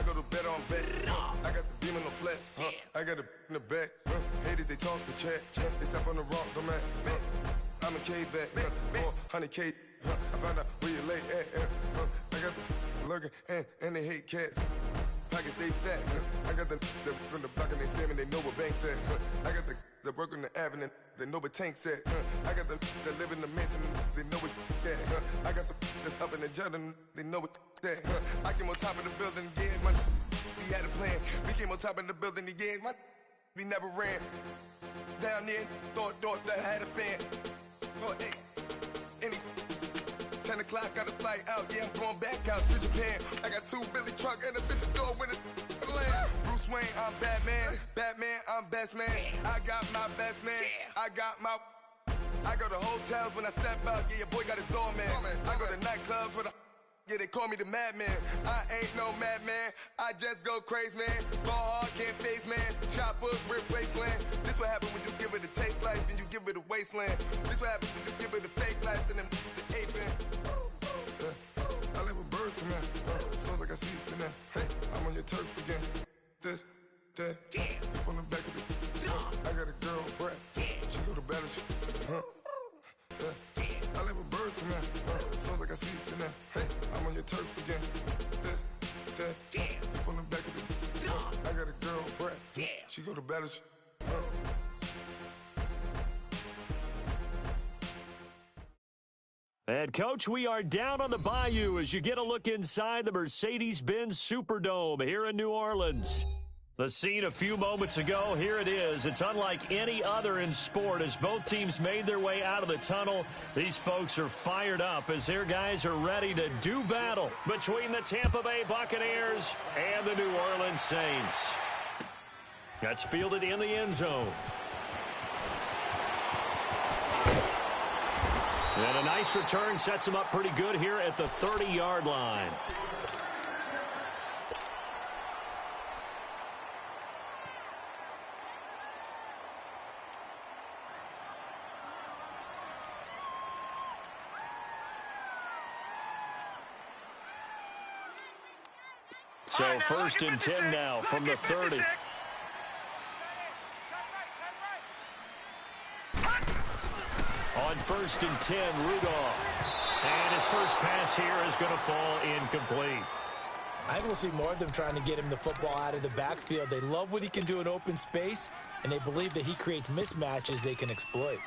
I go to bed on bed. I got the beam on the flex. I got the in the back. Haters, they talk the chat. They step on the rock, the man. I'm a K-back. 400K. I found out where you lay at. I got the lurking and they hate cats. Pockets stay fat. I got the from the block and they screaming, they know what banks at. I got the work on the avenue, they know what tanks at. I got the live in the mansion, they know what that. I got some that's up in the Jordan, they know what that. I came on top of the building again, my we had a plan. We came on top of the building again, my we never ran. Down there, thought that I had a fan. Oh, hey, any 10 o'clock, got a flight out, yeah, I'm going back out to Japan. I got 2 Billy truck and a bitch door with a land. Bruce Wayne, I'm Batman. Batman, I'm best man. I got my best man. I go to hotels when I step out, yeah, your boy got a doorman. I go to nightclubs with a yeah, they call me the madman. I ain't no madman. I just go crazy, man. Ball hard, can't face, man. Choppers, rip wasteland. This what happen when you give it a taste life and you give it a wasteland. This what happen when you give it a fake life and then the aping. I live with birds come out. Sounds like I see it in there. Hey, I'm on your turf again. This, that. From the back of the. I got a girl, Brad. She go to battle. I live with birds come out. Sounds like I see it in there. Hey, I'm on your turf again. This, that. From the back of the. I got a girl, Brad. She go to battle. And, Coach, we are down on the bayou as you get a look inside the Mercedes-Benz Superdome here in New Orleans. The scene a few moments ago, here it is. It's unlike any other in sport as both teams made their way out of the tunnel. These folks are fired up as their guys are ready to do battle between the Tampa Bay Buccaneers and the New Orleans Saints. That's fielded in the end zone. And a nice return sets him up pretty good here at the 30-yard line. So 1st and 10 now from the 30. On 1st and 10, Rudolph. And his first pass here is going to fall incomplete. I think we'll see more of them trying to get him the football out of the backfield. They love what he can do in open space, and they believe that he creates mismatches they can exploit.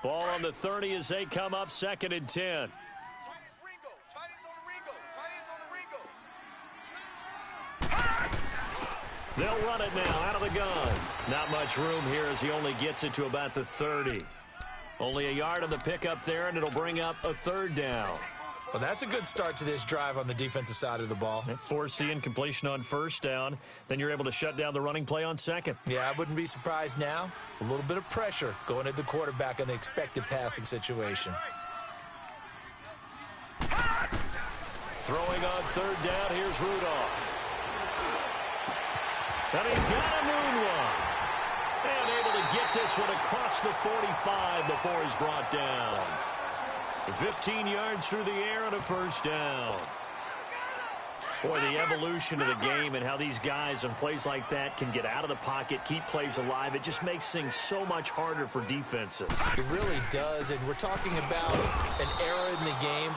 Ball on the 30 as they come up 2nd and 10. They'll run it now out of the gun. Not much room here as he only gets it to about the 30. Only a yard on the pickup there, and it'll bring up a 3rd down. Well, that's a good start to this drive on the defensive side of the ball. Forcing completion on 1st down. Then you're able to shut down the running play on 2nd. Yeah, I wouldn't be surprised now. A little bit of pressure going at the quarterback in the expected passing situation. Throwing on 3rd down, here's Rudolph. And he's got a moonwalk. And able to get this one across the 45 before he's brought down. 15 yards through the air and a 1st down. Boy, the evolution of the game and how these guys on plays like that can get out of the pocket, keep plays alive, it just makes things so much harder for defenses. It really does, and we're talking about an era in the game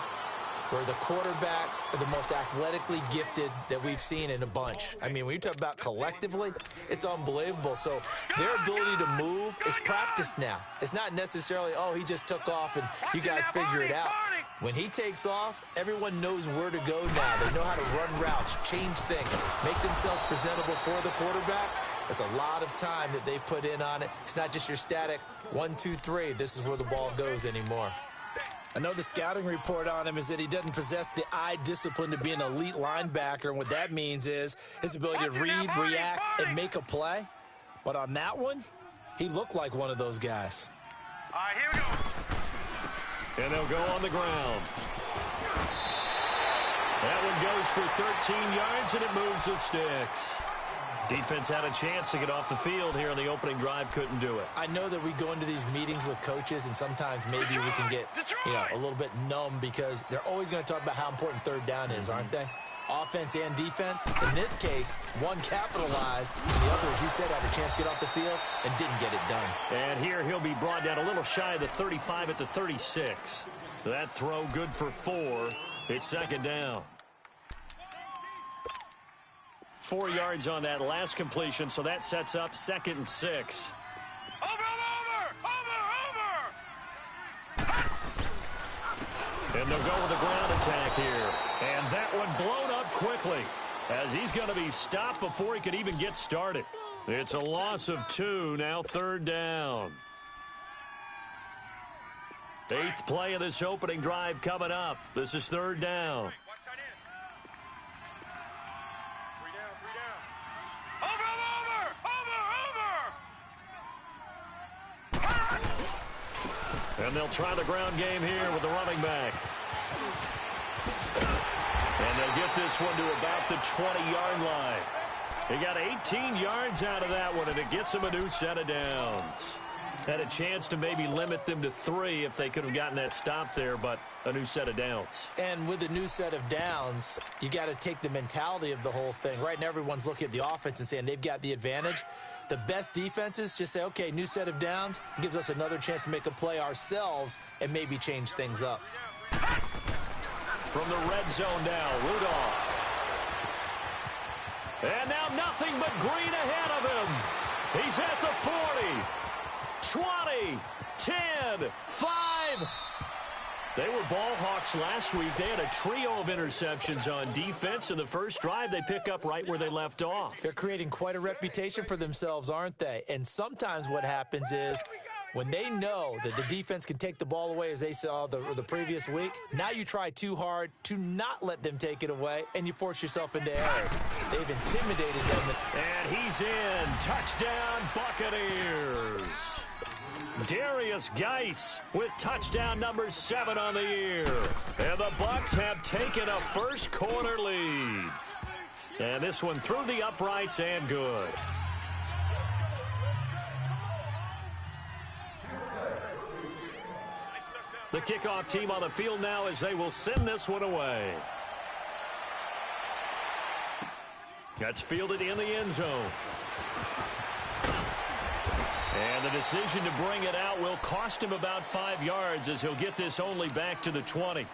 where the quarterbacks are the most athletically gifted that we've seen in a bunch. I mean, when you talk about collectively, it's unbelievable. So their ability to move is practiced now. It's not necessarily, oh, he just took off and you guys figure it out. When he takes off, everyone knows where to go now. They know how to run routes, change things, make themselves presentable for the quarterback. It's a lot of time that they put in on it. It's not just your static 1, 2, 3. This is where the ball goes anymore. I know the scouting report on him is that he doesn't possess the eye discipline to be an elite linebacker, and what that means is his ability to read, react, and make a play. But on that one, he looked like one of those guys. All right, here we go. And they'll go on the ground. That one goes for 13 yards, and it moves the sticks. Defense had a chance to get off the field here on the opening drive, couldn't do it. I know that we go into these meetings with coaches, and sometimes maybe we can get, a little bit numb because they're always going to talk about how important 3rd down is, aren't they? offense and defense. In this case, one capitalized, and the other, as you said, had a chance to get off the field and didn't get it done. And here he'll be brought down a little shy of the 35 at the 36. That throw good for 4. It's second down. 4 yards on that last completion, so that sets up 2nd and 6. And they'll go with a ground attack here. And that one blown up quickly as he's going to be stopped before he could even get started. It's a loss of 2, now 3rd down. 8th play of this opening drive coming up. This is 3rd down. And they'll try the ground game here with the running back. And they'll get this one to about the 20-yard line. He got 18 yards out of that one, and it gets him a new set of downs. Had a chance to maybe limit them to 3 if they could have gotten that stop there, but a new set of downs. And with a new set of downs, you got to take the mentality of the whole thing. Right now, everyone's looking at the offense and saying they've got the advantage. The best defenses just say, okay, new set of downs. It gives us another chance to make a play ourselves and maybe change things up. From the red zone now, Rudolph. And now nothing but green ahead of him. He's at the 40, 20, 10, 5. They were ball hawks last week. They had a trio of interceptions on defense. In the first drive, they pick up right where they left off. They're creating quite a reputation for themselves, aren't they? And sometimes what happens is when they know that the defense can take the ball away, as they saw the previous week, now you try too hard to not let them take it away, and you force yourself into errors. They've intimidated them. And he's in. Touchdown, Buccaneers. Darius Geis with touchdown number 7 on the year. And the Bucs have taken a first quarter lead. And this one through the uprights and good. The kickoff team on the field now as they will send this one away. That's fielded in the end zone. And the decision to bring it out will cost him about 5 yards as he'll get this only back to the 20.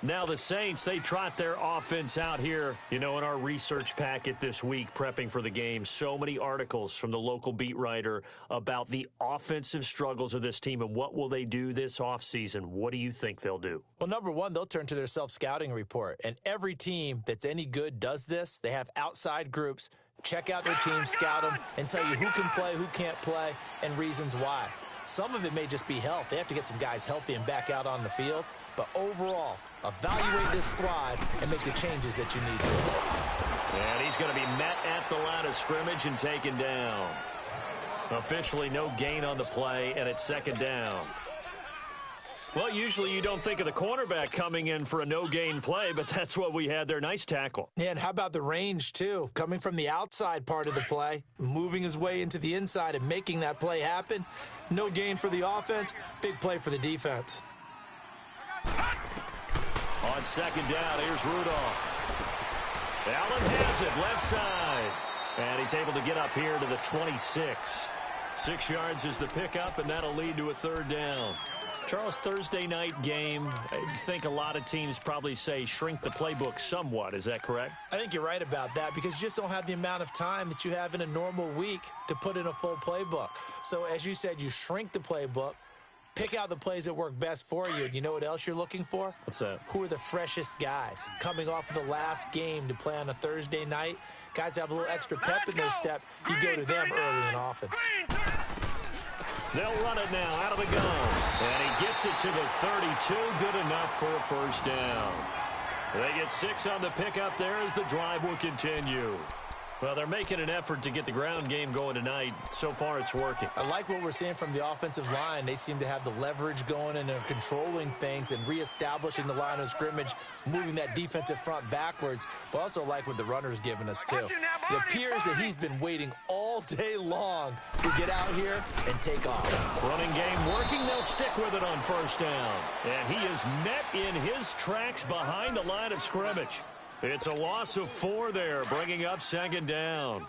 Now the Saints, they trot their offense out here. You know, in our research packet this week, prepping for the game, so many articles from the local beat writer about the offensive struggles of this team and what will they do this offseason. What do you think they'll do? Well, number one, they'll turn to their self-scouting report. And every team that's any good does this. They have outside groups. Check out their team, scout them, and tell you who can play, who can't play, and reasons why. Some of it may just be health. They have to get some guys healthy and back out on the field. But overall, evaluate this squad and make the changes that you need to. And he's going to be met at the line of scrimmage and taken down. Officially no gain on the play, and it's second down. Well, usually you don't think of the cornerback coming in for a no-gain play, but that's what we had there. Nice tackle. Yeah, and how about the range, too? Coming from the outside part of the play, moving his way into the inside and making that play happen. No gain for the offense, big play for the defense. On second down, here's Rudolph. Allen has it, left side. And he's able to get up here to the 26. 6 yards is the pickup, and that'll lead to a third down. Charles, Thursday night game, I think a lot of teams probably say shrink the playbook somewhat. Is that correct? I think you're right about that because you just don't have the amount of time that you have in a normal week to put in a full playbook. So as you said, you shrink the playbook, pick out the plays that work best for you. You know what else you're looking for? What's that? Who are the freshest guys coming off of the last game to play on a Thursday night? Guys that have a little extra pep in their step. You go to them early and often. They'll run it now out of the gun. And he gets it to the 32. Good enough for a first down. They get 6 on the pickup there as the drive will continue. Well, they're making an effort to get the ground game going tonight. So far, it's working. I like what we're seeing from the offensive line. They seem to have the leverage going and they're controlling things and reestablishing the line of scrimmage, moving that defensive front backwards. But also like what the runner's giving us, too. It appears that he's been waiting all day long to get out here and take off. Running game working. They'll stick with it on first down. And he is met in his tracks behind the line of scrimmage. It's a loss of 4 there, bringing up second down.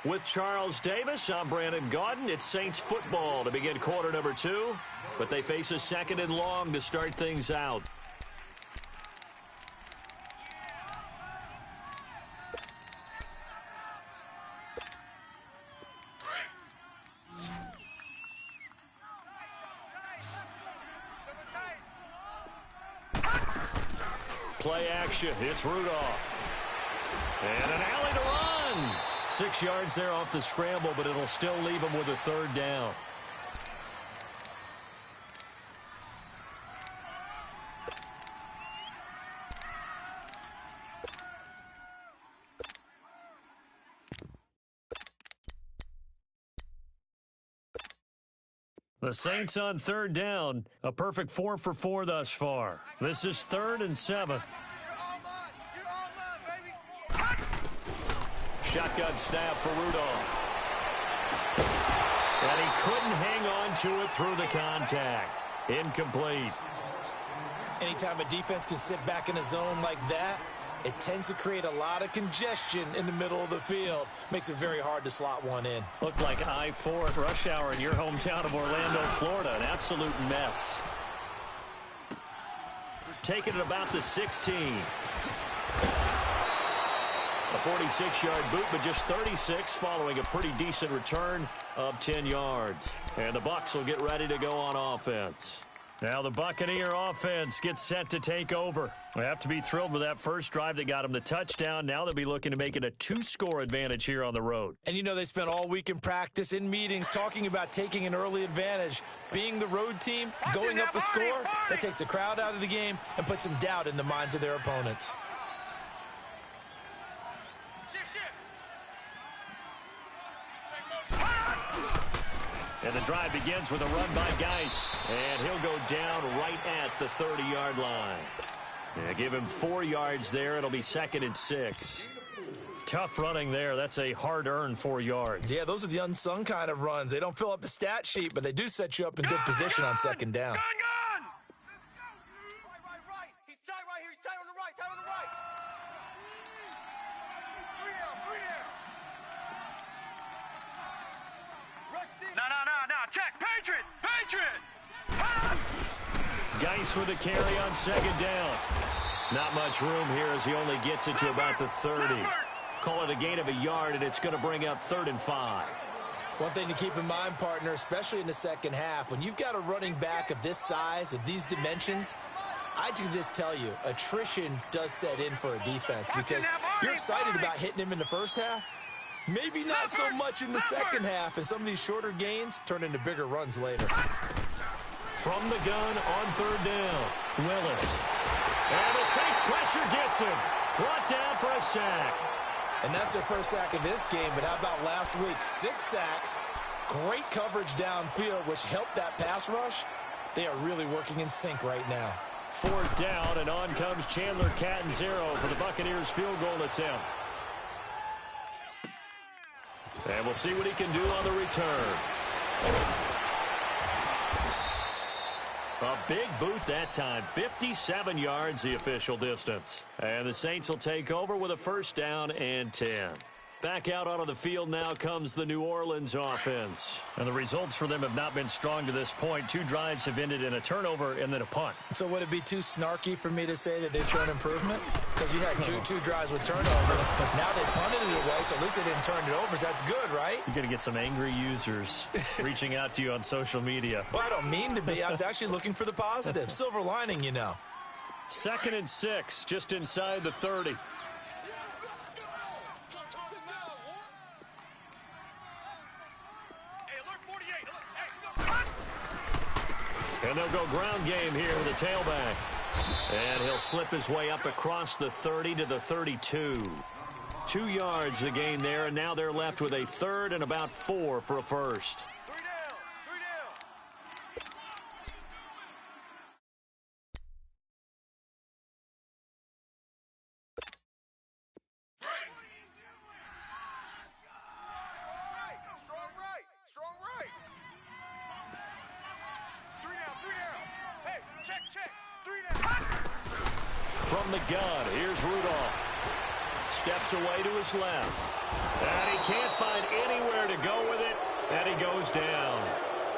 With Charles Davis, I'm Brandon Gaudin. It's Saints football to begin quarter number 2, but they face a second and long to start things out. Play action. It's Rudolph. And an alley to run. 6 yards there off the scramble, but it'll still leave him with a third down. The Saints on third down. A perfect 4 for 4 thus far. This is 3rd and 7. Shotgun snap for Rudolph. And he couldn't hang on to it through the contact. Incomplete. Anytime a defense can sit back in a zone like that, it tends to create a lot of congestion in the middle of the field. Makes it very hard to slot one in. Looked like I-4 at rush hour in your hometown of Orlando, Florida. An absolute mess. Taking it about the 16. A 46-yard boot, but just 36 following a pretty decent return of 10 yards. And the Bucs will get ready to go on offense. Now the Buccaneer offense gets set to take over. They have to be thrilled with that first drive that got them the touchdown. Now they'll be looking to make it a 2-score advantage here on the road. And you know they spent all week in practice, in meetings, talking about taking an early advantage. Being the road team, going up a score, that takes the crowd out of the game and puts some doubt in the minds of their opponents. And the drive begins with a run by Geis. And he'll go down right at the 30-yard line. Yeah, give him 4 yards there. It'll be 2nd and 6. Tough running there. That's a hard-earned 4 yards. Yeah, those are the unsung kind of runs. They don't fill up the stat sheet, but they do set you up in good position on second down. Gun! Right. He's tight right here. He's tight on the right. Tight on the right. Three down. No. Check. Patriot. Geis with a carry on second down. Not much room here as he only gets it to about the 30. Call it a gain of a yard, and it's going to bring up 3rd and 5. One thing to keep in mind, partner, especially in the second half, when you've got a running back of this size, of these dimensions, I can just tell you, attrition does set in for a defense because you're excited about hitting him in the first half. Maybe not so much in the second half, and some of these shorter gains turn into bigger runs later. From the gun on third down, Willis. And the Saints pressure gets him. Brought down for a sack. And that's their first sack of this game, but how about last week? 6 sacks, great coverage downfield, which helped that pass rush. They are really working in sync right now. 4th down, and on comes Chandler Catanzaro for the Buccaneers field goal attempt. And we'll see what he can do on the return. A big boot that time. 57 yards the official distance. And the Saints will take over with a 1st down and 10. Back out onto the field now comes the New Orleans offense. And the results for them have not been strong to this point. 2 drives have ended in a turnover and then a punt. So would it be too snarky for me to say that they've shown improvement? Because you had two drives with turnover. Now they punted it away, so at least they didn't turn it over. So that's good, right? You're going to get some angry users reaching out to you on social media. Well, I don't mean to be. I was actually looking for the positive. Silver lining, you know. 2nd and 6, just inside the 30. And they'll go ground game here with the tailback. And he'll slip his way up across the 30 to the 32. 2 yards the gain there, and now they're left with a 3rd and about 4 for a first. from the gun. Here's Rudolph. Steps away to his left. And he can't find anywhere to go with it, and he goes down.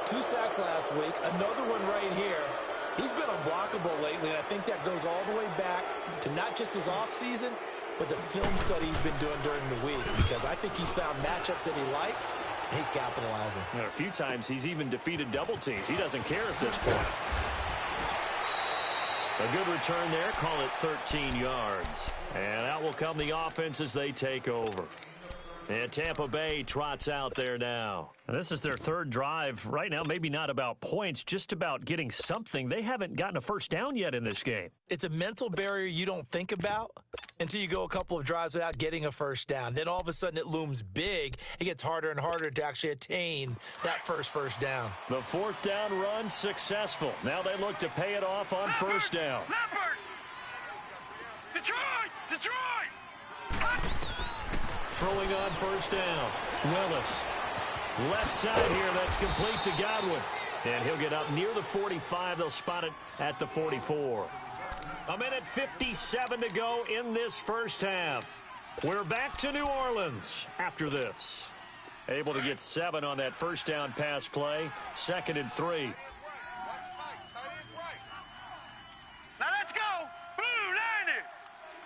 2 sacks last week, another one right here. He's been unblockable lately, and I think that goes all the way back to not just his offseason, but the film study he's been doing during the week, because I think he's found matchups that he likes, and he's capitalizing. A few times he's even defeated double teams. He doesn't care at this point. A good return there. Call it 13 yards. And out will come the offense as they take over. And Tampa Bay trots out there now. And this is their third drive. Right now, maybe not about points, just about getting something. They haven't gotten a first down yet in this game. It's a mental barrier you don't think about until you go a couple of drives without getting a first down. Then all of a sudden it looms big. It gets harder and harder to actually attain that first down. The 4th down run successful. Now they look to pay it off on first down. Leopard! Detroit! Throwing on first down. Willis. Left side here. That's complete to Godwin. And he'll get up near the 45. They'll spot it at the 44. A minute 57 to go in this first half. We're back to New Orleans after this. Able to get 7 on that first down pass play. 2nd and 3. Now let's go! Blue 90!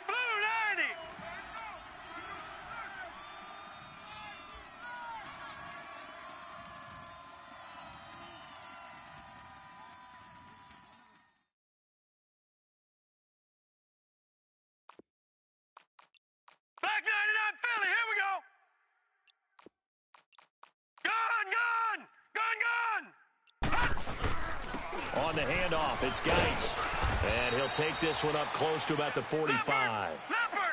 Blue 90! Black 99 Philly, here we go! Gun! On the handoff, it's Geis. And he'll take this one up close to about the 45.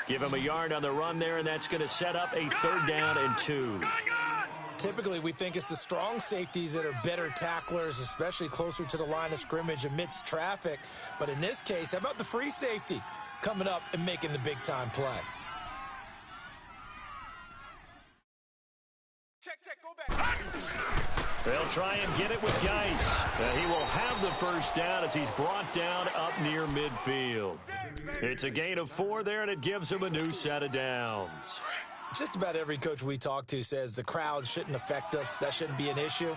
Give him a yard on the run there, and that's going to set up a 3rd down and 2. Typically, we think it's the strong safeties that are better tacklers, especially closer to the line of scrimmage amidst traffic. But in this case, how about the free safety coming up and making the big-time play? Check, go back. They'll try and get it with Geis. He will have the first down as he's brought down up near midfield. It's a gain of 4 there, and it gives him a new set of downs. Just about every coach we talk to says the crowd shouldn't affect us. That shouldn't be an issue.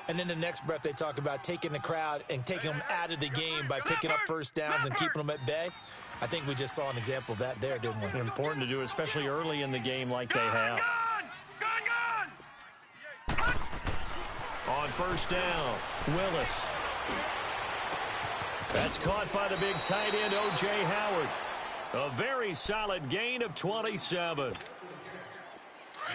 And in the next breath, they talk about taking the crowd and taking them out of the game by picking up first downs and keeping them at bay. I think we just saw an example of that there, didn't we? Important to do, especially early in the game like they have. Gun! On first down, Willis. That's caught by the big tight end, O.J. Howard. A very solid gain of 27.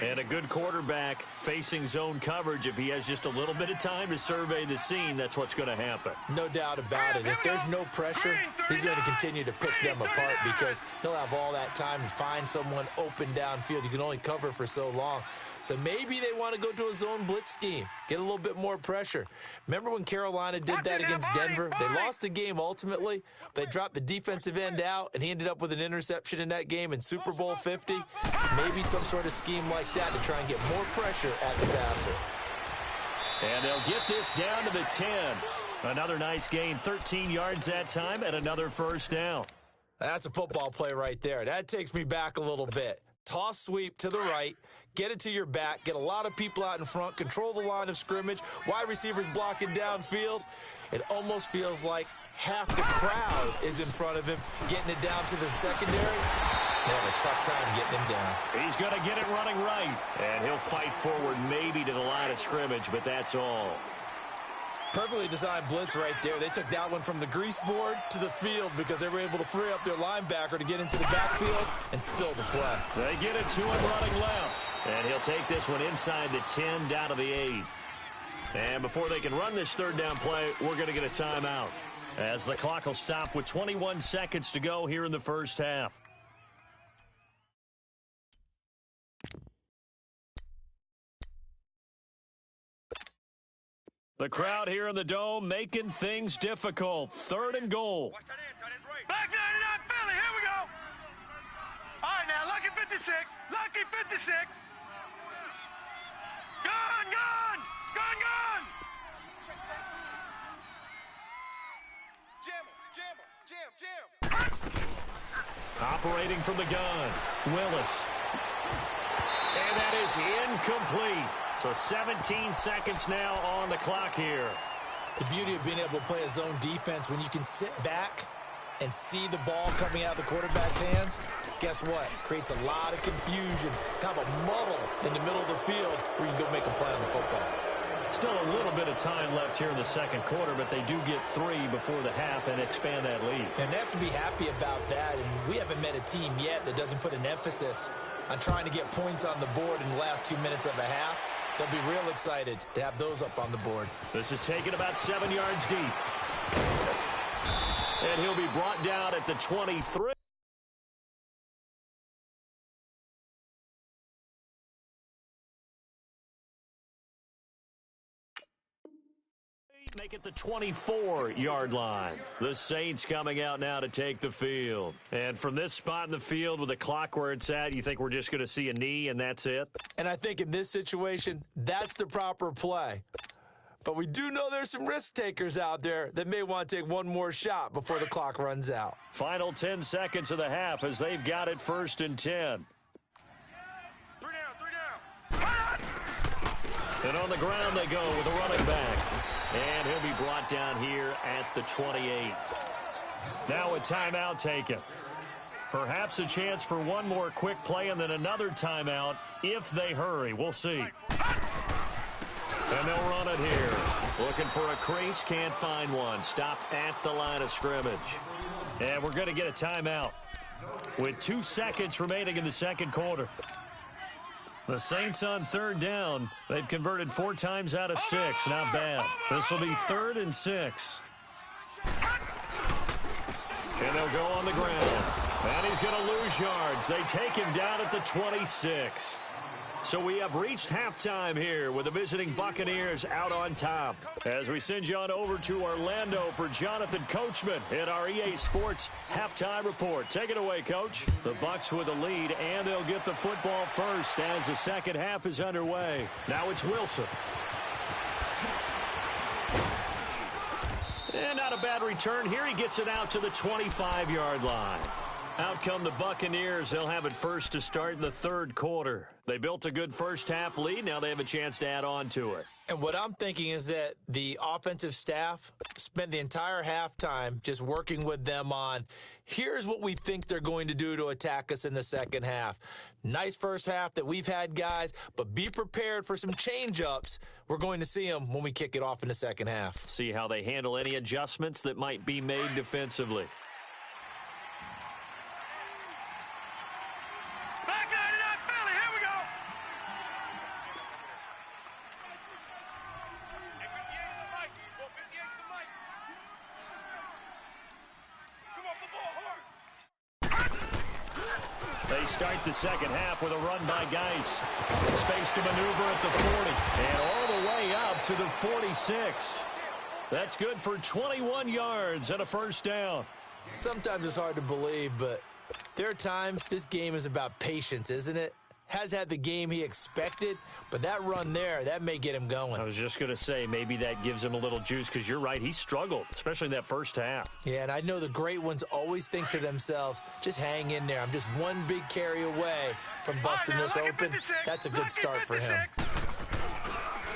And a good quarterback facing zone coverage. If he has just a little bit of time to survey the scene, that's what's going to happen. No doubt about it. If there's no pressure, he's going to continue to pick them apart because he'll have all that time to find someone open downfield. You can only cover for so long. So maybe they want to go to a zone blitz scheme, get a little bit more pressure. Remember when Carolina did that against Denver? They lost the game ultimately. They dropped the defensive end out, and he ended up with an interception in that game in Super Bowl 50. Maybe some sort of scheme like that to try and get more pressure at the passer. And they'll get this down to the 10. Another nice gain, 13 yards that time, and another first down. That's a football play right there. That takes me back a little bit. Toss sweep to the right, get it to your back, get a lot of people out in front, control the line of scrimmage, wide receivers blocking downfield. It almost feels like half the crowd is in front of him, getting it down to the secondary. They have a tough time getting him down. He's going to get it running right, and he'll fight forward maybe to the line of scrimmage, but that's all. Perfectly designed blitz right there. They took that one from the grease board to the field because they were able to free up their linebacker to get into the backfield and spill the play. They get it to him running left, and he'll take this one inside the 10 down to the 8. And before they can run this 3rd down play, we're going to get a timeout as the clock will stop with 21 seconds to go here in the first half. The crowd here in the Dome making things difficult. 3rd and goal. Watch that end, tight end's right. Black 99 Philly, here we go! All right, now, lucky 56. Lucky 56. Gun! Jam. Operating from the gun, Willis. And that is incomplete. So 17 seconds now on the clock here. The beauty of being able to play a zone defense when you can sit back and see the ball coming out of the quarterback's hands, guess what? Creates a lot of confusion, kind of a muddle in the middle of the field where you can go make a play on the football. Still a little bit of time left here in the second quarter, but they do get 3 before the half and expand that lead. And they have to be happy about that, and we haven't met a team yet that doesn't put an emphasis on trying to get points on the board in the last 2 minutes of a half. They'll be real excited to have those up on the board. This is taken about 7 yards deep. And he'll be brought down at the 23. Make it the 24-yard line. The Saints coming out now to take the field. And from this spot in the field with the clock where it's at, you think we're just going to see a knee and that's it? And I think in this situation, that's the proper play. But we do know there's some risk takers out there that may want to take one more shot before the clock runs out. Final 10 seconds of the half as they've got it 1st and 10. 3 down. And on the ground they go with the running back. And he'll be brought down here at the 28. Now a timeout taken. Perhaps a chance for one more quick play and then another timeout if they hurry. We'll see. And they'll run it here. Looking for a crease, can't find one. Stopped at the line of scrimmage. And we're going to get a timeout with 2 seconds remaining in the second quarter. The Saints on 3rd down. They've converted 4 times out of 6. Not bad. This will be 3rd and 6. And they'll go on the ground. And he's going to lose yards. They take him down at the 26. So we have reached halftime here with the visiting Buccaneers out on top. As we send you on over to Orlando for Jonathan Coachman in our EA Sports Halftime Report. Take it away, Coach. The Bucs with the lead, and they'll get the football first as the second half is underway. Now it's Wilson. And not a bad return here. He gets it out to the 25-yard line. Out come the Buccaneers. They'll have it first to start in the third quarter. They built a good first-half lead. Now they have a chance to add on to it. And what I'm thinking is that the offensive staff spent the entire halftime just working with them on, here's what we think they're going to do to attack us in the second half. Nice first half that we've had, guys, but be prepared for some change-ups. We're going to see them when we kick it off in the second half. See how they handle any adjustments that might be made defensively. They start the second half with a run by Geis. Space to maneuver at the 40. And all the way up to the 46. That's good for 21 yards and a first down. Sometimes it's hard to believe, but there are times this game is about patience, isn't it? Has had the game he expected, but that run there, that may get him going. I was just going to say, maybe that gives him a little juice, because you're right, he struggled, especially in that first half. Yeah, and I know the great ones always think to themselves, just hang in there. I'm just one big carry away from busting this open. That's a good start for him.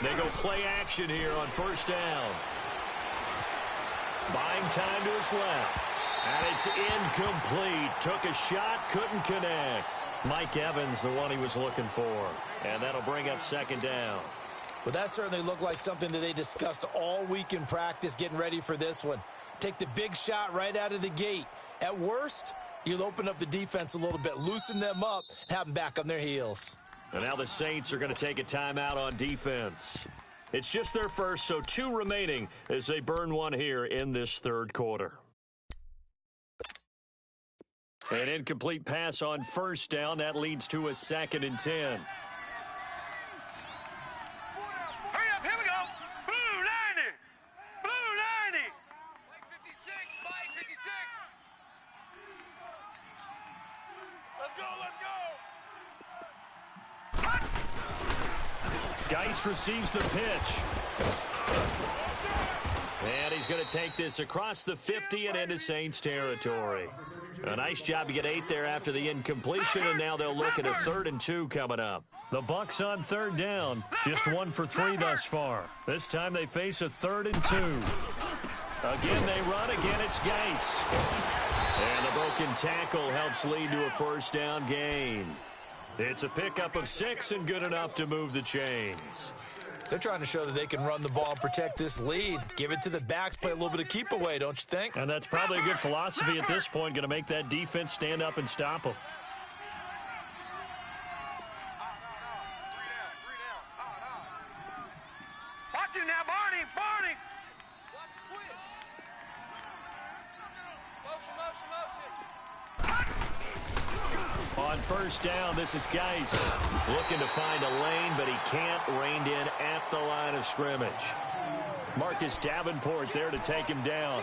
They go play action here on first down. Buying time to his left. And it's incomplete. Took a shot, couldn't connect. Mike Evans, the one he was looking for. And that'll bring up second down. Well, that certainly looked like something that they discussed all week in practice, getting ready for this one. Take the big shot right out of the gate. At worst, you'll open up the defense a little bit, loosen them up, and have them back on their heels. And now the Saints are going to take a timeout on defense. It's just their first, so 2 remaining as they burn one here in this third quarter. An incomplete pass on first down. That leads to a 2nd and 10. Hurry up, here we go. Blue 90. Blue 90. Mike 56, Mike 56. Let's go. Geis receives the pitch. And he's going to take this across the 50 and into Saints territory. A nice job to get 8 there after the incompletion, and now they'll look at a 3rd and 2 coming up. The Bucs on 3rd down, just 1 for 3 thus far. This time they face a 3rd and 2. Again they run, again it's Geis. And the broken tackle helps lead to a 1st down gain. It's a pickup of 6 and good enough to move the chains. They're trying to show that they can run the ball and protect this lead. Give it to the backs, play a little bit of keep away, don't you think? And that's probably a good philosophy at this point, going to make that defense stand up and stop them. Watch him now, Barney. Watch the twitch. Motion. On 1st down, this is Geis looking to find a lane, but he can't. Reined in at the line of scrimmage. Marcus Davenport there to take him down.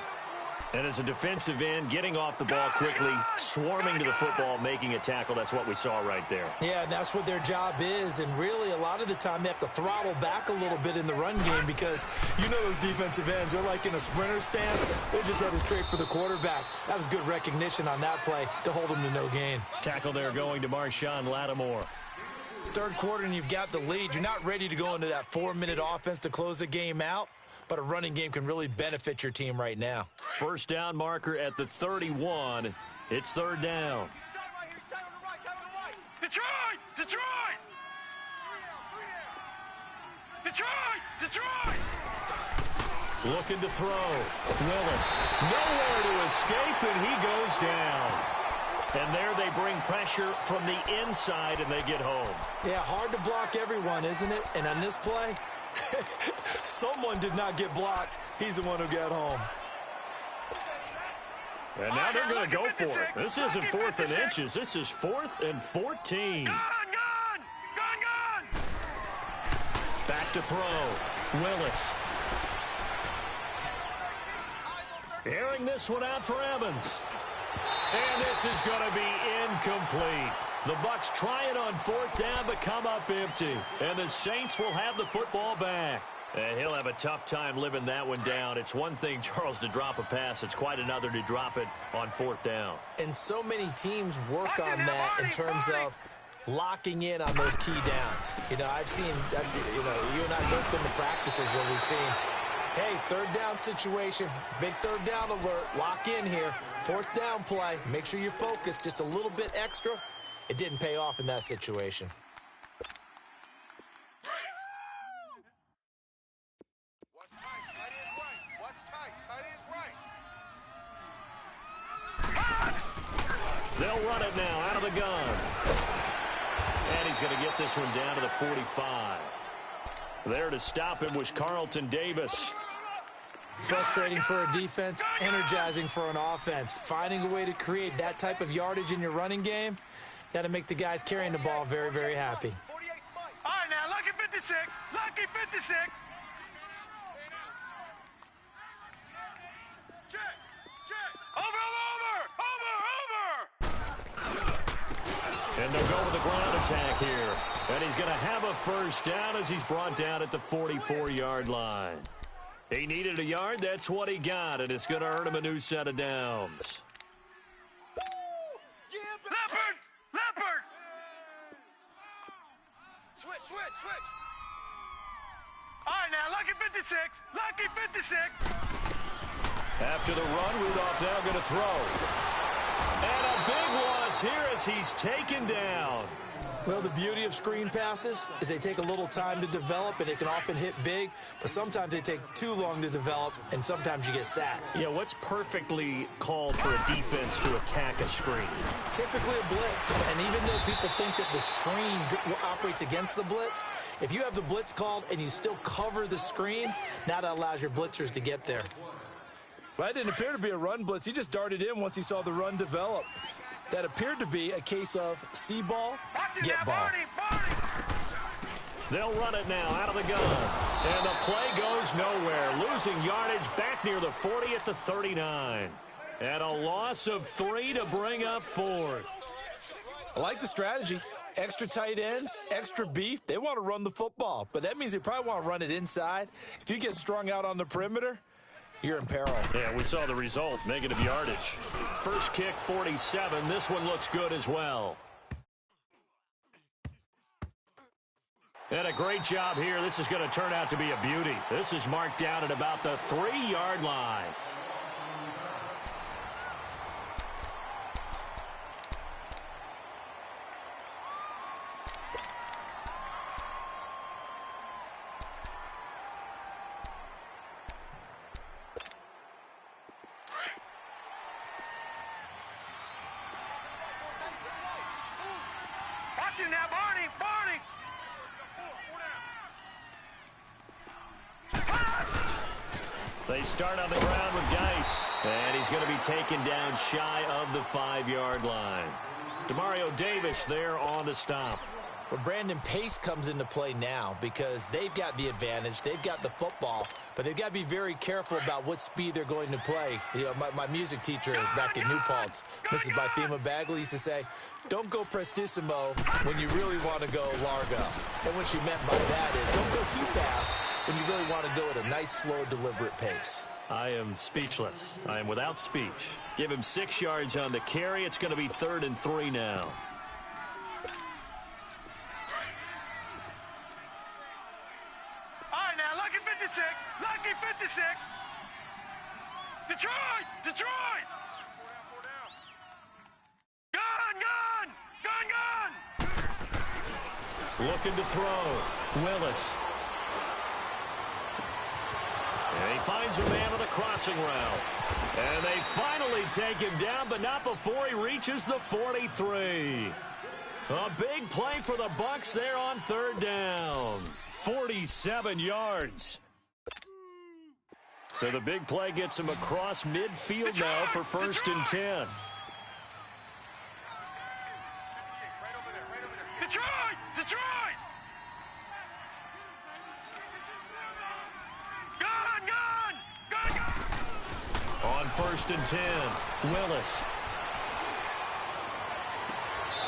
And as a defensive end, getting off the ball quickly, swarming to the football, making a tackle. That's what we saw right there. Yeah, and that's what their job is. And really, a lot of the time, they have to throttle back a little bit in the run game because you know those defensive ends, they're like in a sprinter stance. They're just headed straight for the quarterback. That was good recognition on that play to hold them to no gain. Tackle there going to Marshawn Lattimore. 3rd quarter, and you've got the lead. You're not ready to go into that 4-minute offense to close the game out. But a running game can really benefit your team right now. 1st down marker at the 31. It's 3rd down. Detroit! Looking to throw. Willis. Nowhere to escape, and he goes down. And there they bring pressure from the inside, and they get home. Yeah, hard to block everyone, isn't it? And on this play, someone did not get blocked. He's the one who got home. And now they're going to go for it. This isn't 4th and inches. This is 4th and 14. Gone! Back to throw. Willis. Airing this one out for Evans. And this is going to be incomplete. The Bucs try it on 4th down, but come up empty. And the Saints will have the football back. And he'll have a tough time living that one down. It's one thing, Charles, to drop a pass. It's quite another to drop it on 4th down. And so many teams work on that in terms of locking in on those key downs. You know, I've seen, you and I both been to practices where we've seen, hey, 3rd down situation, big 3rd down alert, lock in here. 4th down play, make sure you're focused just a little bit extra. It didn't pay off in that situation. What's tight? Tight is right. What's tight? Tight is right. They'll run it now out of the gun. And he's going to get this one down to the 45. There to stop him was Carlton Davis. Frustrating for a defense, energizing for an offense. Finding a way to create that type of yardage in your running game, that'll make the guys carrying the ball very, very happy. All right, now, lucky 56. Lucky 56. Check. Over. And they'll go with the ground attack here. And he's going to have a 1st down as he's brought down at the 44-yard line. He needed a yard. That's what he got, and it's going to earn him a new set of downs. Leopard. Switch. All right, now, lucky 56. Lucky 56. After the run, Rudolph now going to throw. And a big loss here as he's taken down. Well, the beauty of screen passes is they take a little time to develop, and they can often hit big, but sometimes they take too long to develop, and sometimes you get sacked. Yeah, what's perfectly called for a defense to attack a screen? Typically a blitz, and even though people think that the screen operates against the blitz, if you have the blitz called and you still cover the screen, now that allows your blitzers to get there. Well, that didn't appear to be a run blitz. He just darted in once he saw the run develop. That appeared to be a case of see ball, get ball. Barney. They'll run it now out of the gun. And the play goes nowhere. Losing yardage back near the 40 at the 39. And a loss of 3 to bring up 4th. I like the strategy. Extra tight ends, extra beef. They want to run the football, but that means they probably want to run it inside. If you get strung out on the perimeter, you're in peril. Yeah, we saw the result, negative yardage. First kick, 47. This one looks good as well. And a great job here. This is going to turn out to be a beauty. This is marked down at about the 3-yard line. Watch it now, Barney! Barney! They start on the ground with Geis. And he's going to be taken down shy of the 5-yard line. Demario Davis there on the stop. Well, Brandon, pace comes into play now because they've got the advantage. They've got the football, but they've got to be very careful about what speed they're going to play. You know, my music teacher back in New Paltz, Mrs. Bythema Bagley, used to say, don't go prestissimo when you really want to go largo. And what she meant by that is don't go too fast when you really want to go at a nice, slow, deliberate pace. I am speechless. I am without speech. Give him 6 yards on the carry. It's going to be 3rd and 3 now. Lucky 56! Lucky 56! Detroit! Detroit! Gun! Gun! Gun! Gun! Looking to throw. Willis. And he finds a man on the crossing route. And they finally take him down, but not before he reaches the 43. A big play for the Bucs there on 3rd down. 47 yards. So the big play gets him across midfield now for 1st and 10. Detroit! Detroit! Gun! Gun! Gun! Gun! On 1st and 10, Willis.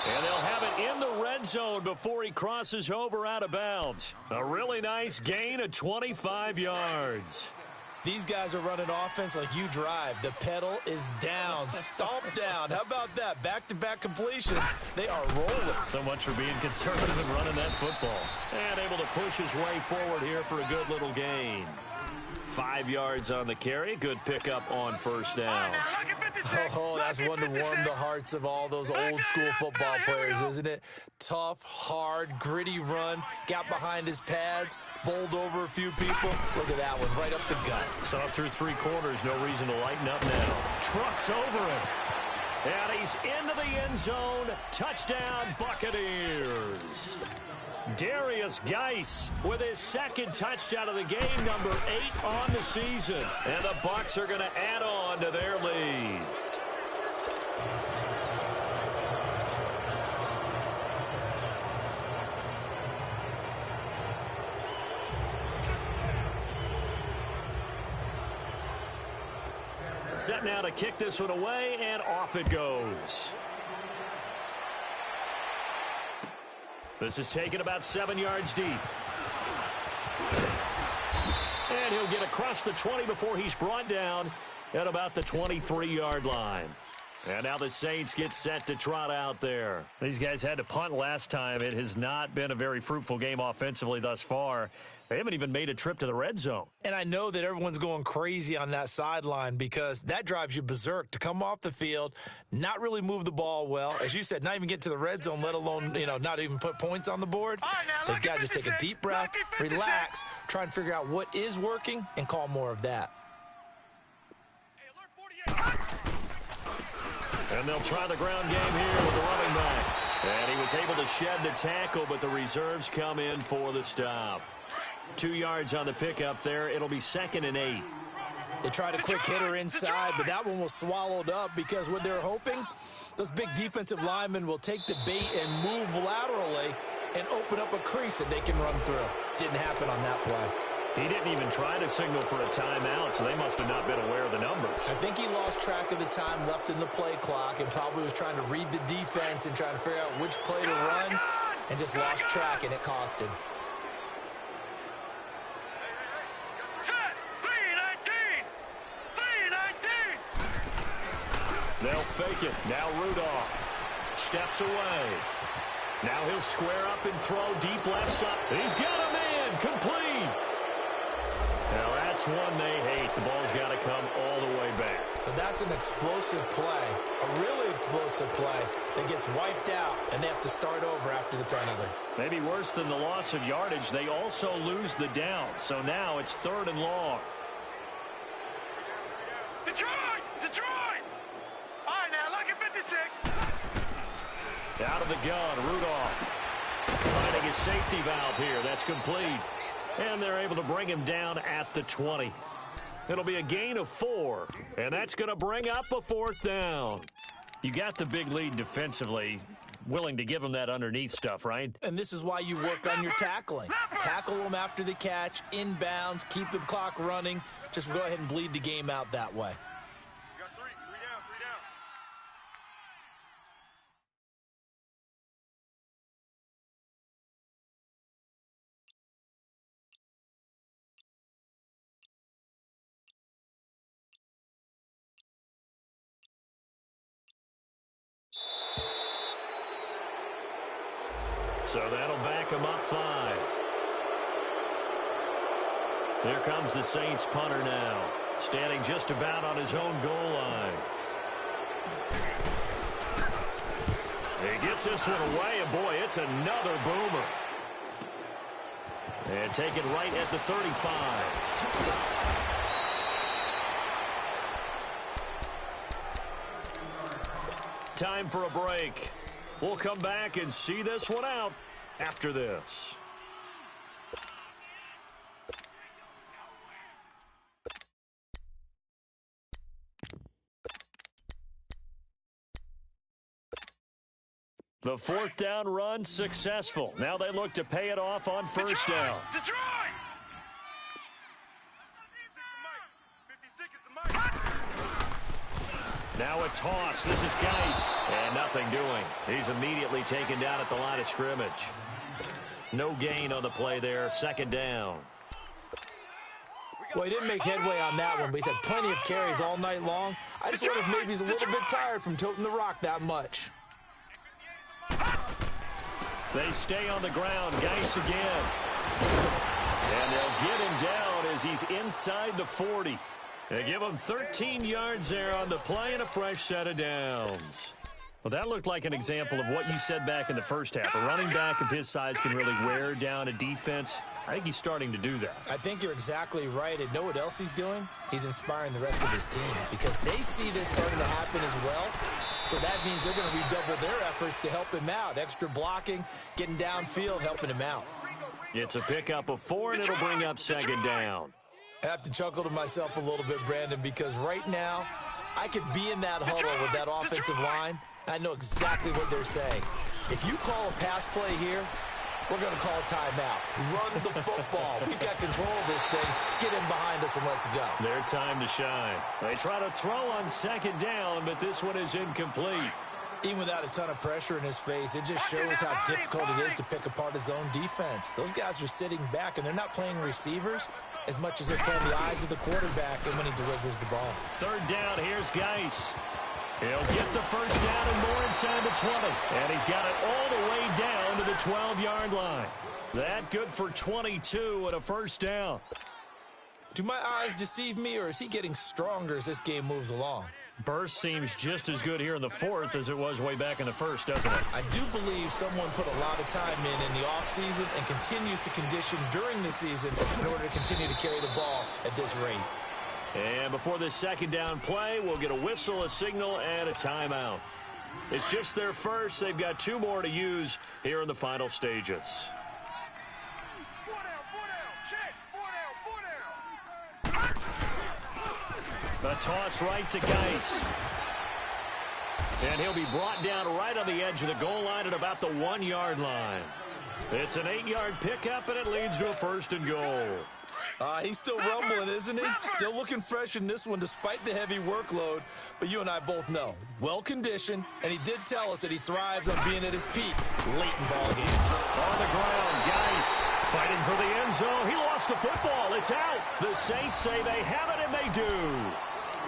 And they'll have it in the red zone before he crosses over out of bounds. A really nice gain of 25 yards. These guys are running offense like you drive. The pedal is down, stomped down. How about that? Back-to-back completions. They are rolling. So much for being conservative and running that football. And able to push his way forward here for a good little gain. 5 yards on the carry. Good pickup on 1st down. Oh, that's one to warm the hearts of all those old-school football players, isn't it? Tough, hard, gritty run. Got behind his pads, bowled over a few people. Look at that one, right up the gut. Saw through 3 quarters. No reason to lighten up now. Trucks over him. And he's into the end zone. Touchdown, Buccaneers. Darius Geis with his 2nd touchdown of the game, number 8 on the season. And the Bucs are going to add on to their lead. Set now to kick this one away, and off it goes. This is taken about 7 yards deep. And he'll get across the 20 before he's brought down at about the 23-yard line. And now the Saints get set to trot out there. These guys had to punt last time. It has not been a very fruitful game offensively thus far. They haven't even made a trip to the red zone. And I know that everyone's going crazy on that sideline because that drives you berserk to come off the field, not really move the ball well. As you said, not even get to the red zone, let alone, not even put points on the board. They've got to just take a deep breath, relax, try and figure out what is working, and call more of that. And they'll try the ground game here with the running back. And he was able to shed the tackle, but the reserves come in for the stop. 2 yards on the pickup there. It'll be 2nd and 8. They tried a quick hitter inside, but that one was swallowed up because what they're hoping, those big defensive linemen will take the bait and move laterally and open up a crease that they can run through. Didn't happen on that play. He didn't even try to signal for a timeout, so they must have not been aware of the numbers. I think he lost track of the time left in the play clock and probably was trying to read the defense and trying to figure out which play to run and just lost track, and it cost him. Set! 3-19! They'll fake it. Now Rudolph steps away. Now he'll square up and throw deep left side. He's got a man. Complete. Now that's one they hate. The ball's got to come all the way back. So that's an explosive play, a really explosive play that gets wiped out, and they have to start over after the penalty. Maybe worse than the loss of yardage, they also lose the down. So now it's 3rd and long. Detroit! Detroit! All right, now, look at 56. Out of the gun, Rudolph finding his safety valve here. That's complete. And they're able to bring him down at the 20. It'll be a gain of 4, and that's going to bring up a 4th down. You got the big lead defensively, willing to give him that underneath stuff, right? And this is why you work on your tackling. Tackle them after the catch, inbounds, keep the clock running. Just go ahead and bleed the game out that way. You got three down, 3 down. So that'll back him up 5. Here comes the Saints punter now, standing just about on his own goal line. He gets this one away, and boy, it's another boomer. And taken right at the 35. Time for a break. We'll come back and see this one out after this. The 4th down run successful. Now they look to pay it off on 1st down. Detroit! 56 is the mic. Now a toss. This is Geis. And nothing doing. He's immediately taken down at the line of scrimmage. No gain on the play there. 2nd down. Well, he didn't make headway on that one, but he's had plenty of carries all night long. I just wonder if maybe he's a little bit tired from toting the rock that much. They stay on the ground. Geis again. And they'll get him down as he's inside the 40. They give him 13 yards there on the play and a fresh set of downs. Well, that looked like an example of what you said back in the first half. A running back of his size can really wear down a defense. I think he's starting to do that. I think you're exactly right. And know what else he's doing? He's inspiring the rest of his team because they see this starting to happen as well. So that means they're going to redouble their efforts to help him out. Extra blocking, getting downfield, helping him out. It's a pickup of 4, and it'll bring up 2nd down. I have to chuckle to myself a little bit, Brandon, because right now I could be in that huddle with that offensive line. I know exactly what they're saying. If you call a pass play here, we're going to call a timeout. Run the football. We've got control of this thing. Get him behind us and let's go. Their time to shine. They try to throw on 2nd down, but this one is incomplete. Even without a ton of pressure in his face, it just shows how difficult it is to pick apart his own defense. Those guys are sitting back, and they're not playing receivers as much as they're playing the eyes of the quarterback and when he delivers the ball. 3rd down, here's Geis. He'll get the 1st down and more inside the 20. And he's got it all the way down to the 12-yard line. That good for 22 and a 1st down. Do my eyes deceive me, or is he getting stronger as this game moves along? Burst seems just as good here in the 4th as it was way back in the 1st, doesn't it? I do believe someone put a lot of time in the offseason and continues to condition during the season in order to continue to carry the ball at this rate. And before this 2nd down play, we'll get a whistle, a signal, and a timeout. It's just their first. They've got 2 more to use here in the final stages. 4 down, check. 4 down. A toss right to Geis. And he'll be brought down right on the edge of the goal line at about the 1-yard line. It's an 8-yard pickup, and it leads to a 1st and goal. He's still rumbling, isn't he? Still looking fresh in this one despite the heavy workload. But you and I both know, well-conditioned, and he did tell us that he thrives on being at his peak late in ball games. On the ground, Geis fighting for the end zone. He lost the football. It's out. The Saints say they have it, and they do.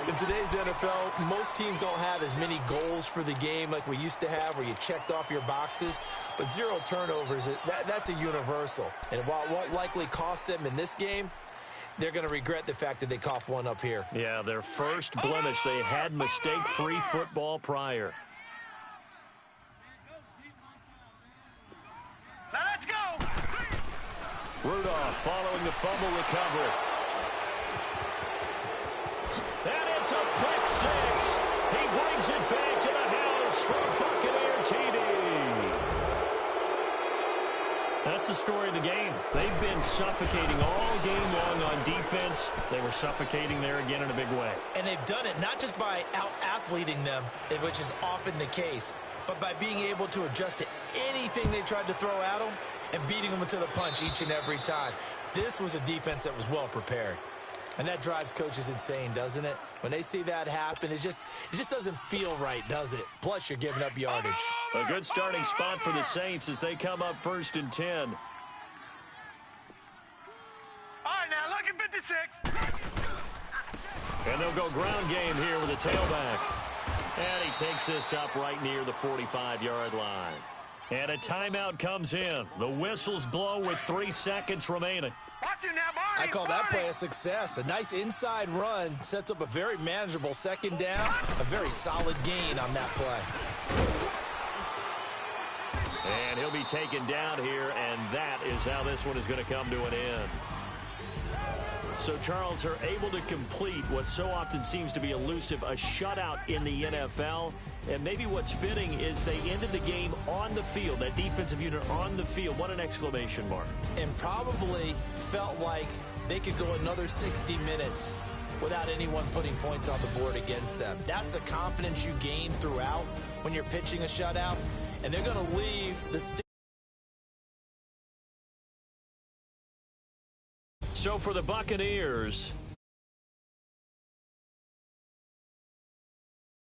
In today's NFL, most teams don't have as many goals for the game like we used to have where you checked off your boxes. But 0 turnovers, that's a universal. And while it won't likely cost them in this game, they're going to regret the fact that they coughed one up here. Yeah, their first blemish. They had mistake-free football prior. Now let's go. Rudolph following the fumble recovery. And it's a pick six. He brings it back to the house for a Buccaneer TD. That's the story of the game. They've been suffocating all game long on defense. They were suffocating there again in a big way. And they've done it not just by out-athleting them, which is often the case, but by being able to adjust to anything they tried to throw at them and beating them to the punch each and every time. This was a defense that was well prepared. And that drives coaches insane, doesn't it? When they see that happen, it just doesn't feel right, does it? Plus, you're giving up yardage. A good starting spot for the Saints as they come up 1st and 10. All right, now, lucky 56. And they'll go ground game here with a tailback. And he takes this up right near the 45-yard line. And a timeout comes in. The whistles blow with 3 seconds remaining. Watch it now, Barney. I call that play a success. A nice inside run sets up a very manageable 2nd down. A very solid gain on that play. And he'll be taken down here, and that is how this one is going to come to an end. So, Charles, are able to complete what so often seems to be elusive, a shutout in the NFL. And maybe what's fitting is they ended the game on the field, that defensive unit on the field. What an exclamation mark. And probably felt like they could go another 60 minutes without anyone putting points on the board against them. That's the confidence you gain throughout when you're pitching a shutout. And they're going to leave the So for the Buccaneers,